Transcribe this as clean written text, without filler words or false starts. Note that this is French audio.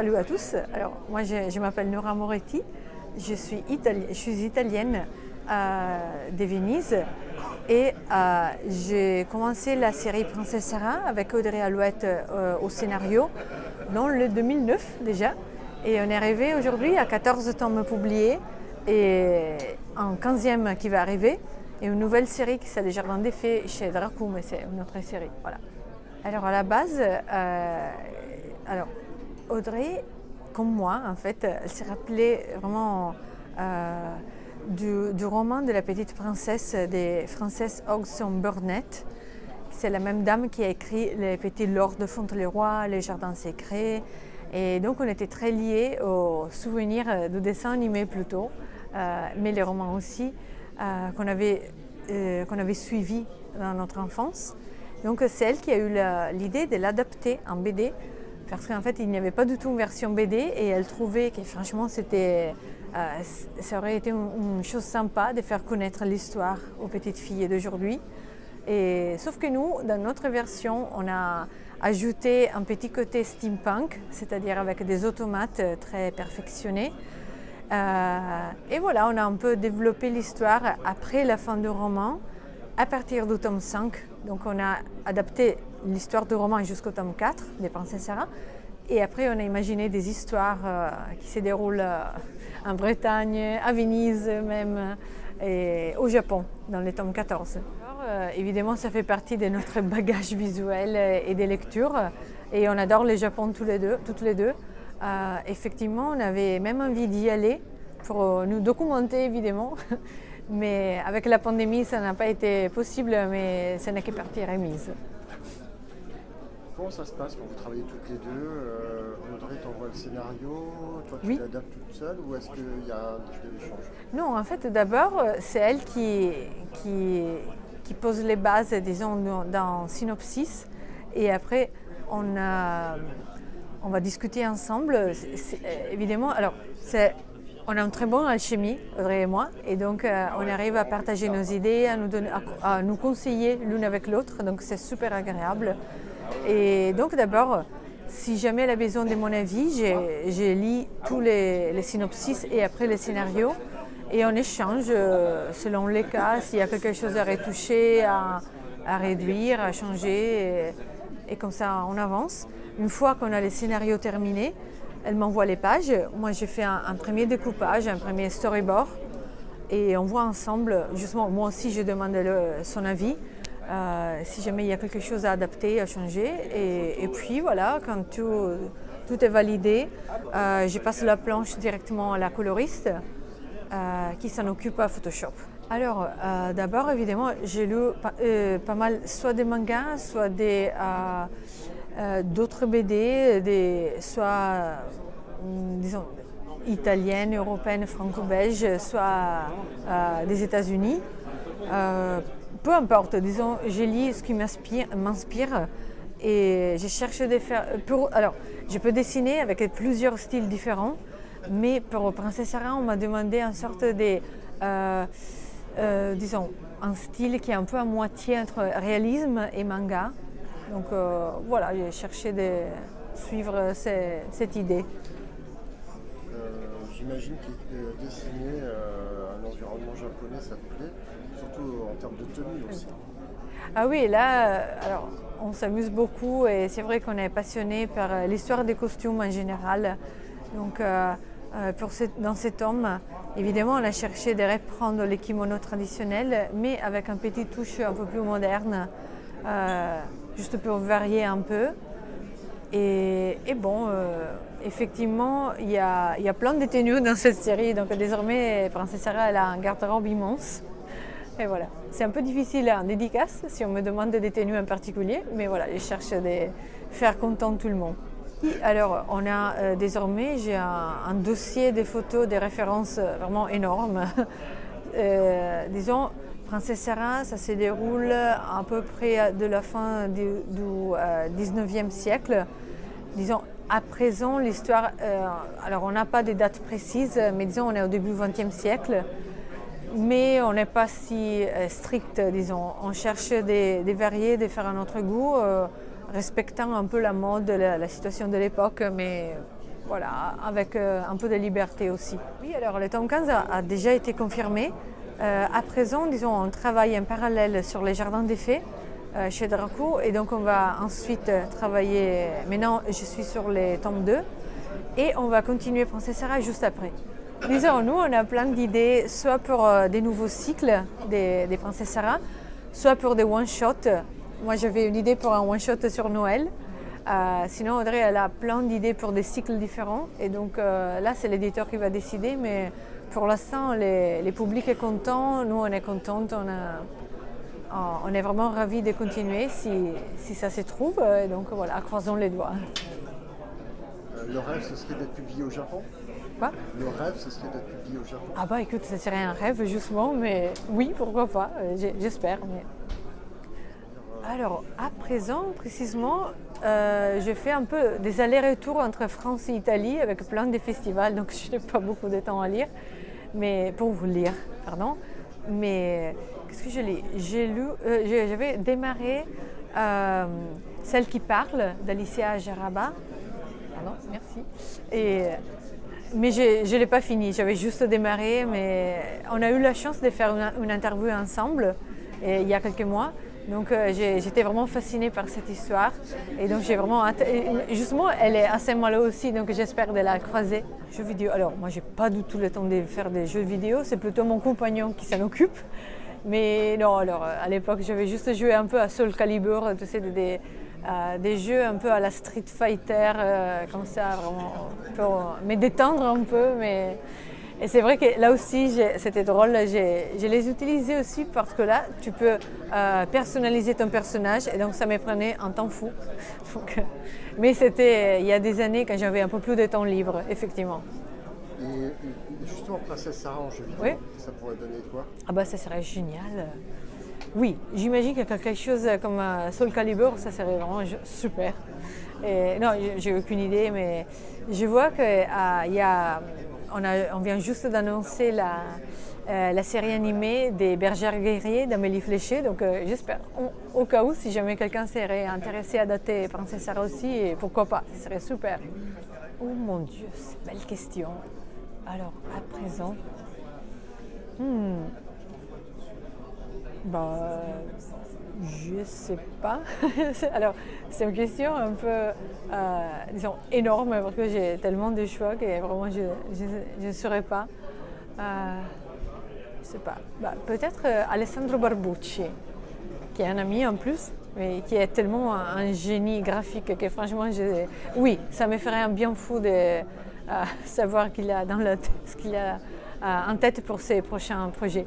salut à tous. Alors, moi, je m'appelle Nora Moretti. Je suis italienne de Venise et j'ai commencé la série Princesse Sarah avec Audrey Alouette au scénario dans le 2009 déjà. Et on est arrivé aujourd'hui à 14 tomes publiés et un 15e qui va arriver et une nouvelle série qui s'est Les Jardins des Fées chez Dracou, mais c'est une autre série. Voilà. Alors à la base, Audrey, comme moi, en fait, elle s'est rappelée vraiment du roman de la petite princesse de Frances Hodgson Burnett. C'est la même dame qui a écrit Les Petits Lords de Fauntleroy, Les Jardins Secrets. Et donc on était très liés aux souvenirs du dessin animé plutôt, mais les romans aussi, qu'on avait suivis dans notre enfance. Donc c'est elle qui a eu l'idée de l'adapter en BD, parce qu'en fait il n'y avait pas du tout une version BD et elle trouvait que franchement ça aurait été une chose sympa de faire connaître l'histoire aux petites filles d'aujourd'hui. Sauf que nous, dans notre version, on a ajouté un petit côté steampunk, c'est-à-dire avec des automates très perfectionnés. Et voilà, on a un peu développé l'histoire après la fin du roman, à partir du tome 5. Donc on a adapté l'histoire du roman jusqu'au tome 4 des Princesses Sarah. Et après, on a imaginé des histoires qui se déroulent en Bretagne, à Venise même, et au Japon, dans le tome 14. Alors, évidemment, ça fait partie de notre bagage visuel et des lectures. Et on adore le Japon toutes les deux. Effectivement, on avait même envie d'y aller pour nous documenter, évidemment. Mais avec la pandémie, ça n'a pas été possible, mais ce n'est que partie remise. Comment ça se passe quand vous travaillez toutes les deux? Audrey t'envoie le scénario, toi tu l'adaptes toute seule ou est-ce qu'il y a des échanges? Non, en fait, d'abord, c'est elle qui pose les bases, disons, dans Synopsis. Et après, on va discuter ensemble. Évidemment, alors, on a une très bonne alchimie, Audrey et moi, et donc on arrive à partager nos idées, à nous conseiller l'une avec l'autre, donc c'est super agréable. Et donc d'abord, si jamais elle a besoin de mon avis, je lis tous les synopsis et après les scénarios, et on échange selon les cas, s'il y a quelque chose à retoucher, à réduire, à changer, et comme ça on avance. Une fois qu'on a les scénarios terminés, elle m'envoie les pages, moi j'ai fait un premier découpage, un premier storyboard et on voit ensemble, justement moi aussi je demande son avis, si jamais il y a quelque chose à adapter, à changer et puis voilà, quand tout est validé, je passe la planche directement à la coloriste qui s'en occupe à Photoshop. Alors d'abord évidemment j'ai lu pas mal soit des mangas, soit d'autres BD, soit disons italiennes, européennes, franco-belges, soit des États-Unis. Peu importe, disons, je lis ce qui m'inspire et je cherche de faire. Alors, je peux dessiner avec plusieurs styles différents, mais pour Princesse Sarah, on m'a demandé une sorte de, disons, un style qui est un peu à moitié entre réalisme et manga. Donc voilà, j'ai cherché de suivre cette idée. J'imagine que dessiner un environnement japonais, ça te plaît, surtout en termes de tenue aussi. Ah oui, là, alors, on s'amuse beaucoup et c'est vrai qu'on est passionné par l'histoire des costumes en général. Donc dans ces tomes, évidemment, on a cherché de reprendre les kimonos traditionnels, mais avec un petit touche un peu plus moderne. Juste pour varier un peu. Et bon, effectivement, il y a plein de tenues dans cette série. Donc désormais, Princesse Sarah elle a un garde-robe immense. Et voilà, c'est un peu difficile en dédicace si on me demande des tenues en particulier. Mais voilà, je cherche à faire content tout le monde. Alors, on a désormais, j'ai un dossier de photos, des références vraiment énormes. Disons, Princesse Sarah, ça se déroule à peu près de la fin du 19e siècle. Disons, à présent, l'histoire, alors on n'a pas de dates précises, mais disons, on est au début du 20e siècle. Mais on n'est pas si strict, disons. On cherche des varier, de faire à notre goût, respectant un peu la mode, la situation de l'époque, mais voilà, avec un peu de liberté aussi. Oui, alors le tome 15 a déjà été confirmé. À présent, disons, on travaille en parallèle sur les jardins des fées chez Draco, et donc on va ensuite travailler, maintenant je suis sur les tomes 2, et on va continuer Princesse Sarah juste après. Disons, nous on a plein d'idées, soit pour des nouveaux cycles des Princesse Sarah, soit pour des one-shots. Moi j'avais une idée pour un one-shot sur Noël. Sinon Audrey elle a plein d'idées pour des cycles différents, et donc là c'est l'éditeur qui va décider, mais pour l'instant les publics sont contents, nous on est contentes, on est vraiment ravis de continuer si ça se trouve, et donc voilà, croisons les doigts. Le rêve ce serait d'être publié au Japon? Quoi? Le rêve ce serait d'être publié au Japon? Ah bah écoute, ça serait un rêve justement, mais oui, pourquoi pas, j'espère. Mais... Alors, à présent, précisément, je fais un peu des allers-retours entre France et Italie avec plein de festivals, donc je n'ai pas beaucoup de temps à lire, mais pour vous lire, pardon. Mais qu'est-ce que je lis? J'avais démarré Celle qui parle d'Alicia Jaraba. Pardon, merci. Mais je ne l'ai pas fini, j'avais juste démarré, mais on a eu la chance de faire une interview ensemble il y a quelques mois. Donc j'étais vraiment fascinée par cette histoire, et donc j'ai vraiment hâte. Justement, elle est assez malheureuse aussi, donc j'espère de la croiser. Jeux vidéo. Alors moi, j'ai pas du tout le temps de faire des jeux vidéo, c'est plutôt mon compagnon qui s'en occupe. Mais non, alors à l'époque, j'avais juste joué un peu à Soul Calibur, tu sais, des jeux un peu à la Street Fighter, comme ça, vraiment pour me détendre un peu. Et c'est vrai que là aussi, c'était drôle, je les utilisais aussi parce que là, tu peux personnaliser ton personnage, et donc ça me prenait un temps fou. Mais c'était il y a des années quand j'avais un peu plus de temps libre, effectivement. Et justement, Princesse Sarah en jeu vidéo, oui. Ça pourrait donner quoi? Ah bah ça serait génial. Oui, j'imagine que quelque chose comme Soul Calibur, ça serait vraiment super. Et, non, j'ai aucune idée, mais je vois on vient juste d'annoncer la série animée des Bergères guerriers d'Amélie Fléché, donc j'espère, au cas où, si jamais quelqu'un serait intéressé à adapter Princesse Sarah aussi, et pourquoi pas, ce serait super. Oh mon Dieu, c'est une belle question. Alors, à présent, je sais pas. Alors, c'est une question un peu, disons, énorme, parce que j'ai tellement de choix que vraiment je ne saurais pas. Je sais pas. Peut-être Alessandro Barbucci, qui est un ami en plus, mais qui est tellement un génie graphique que franchement, oui, ça me ferait un bien fou de savoir qu'il a dans ce qu'il a en tête pour ses prochains projets.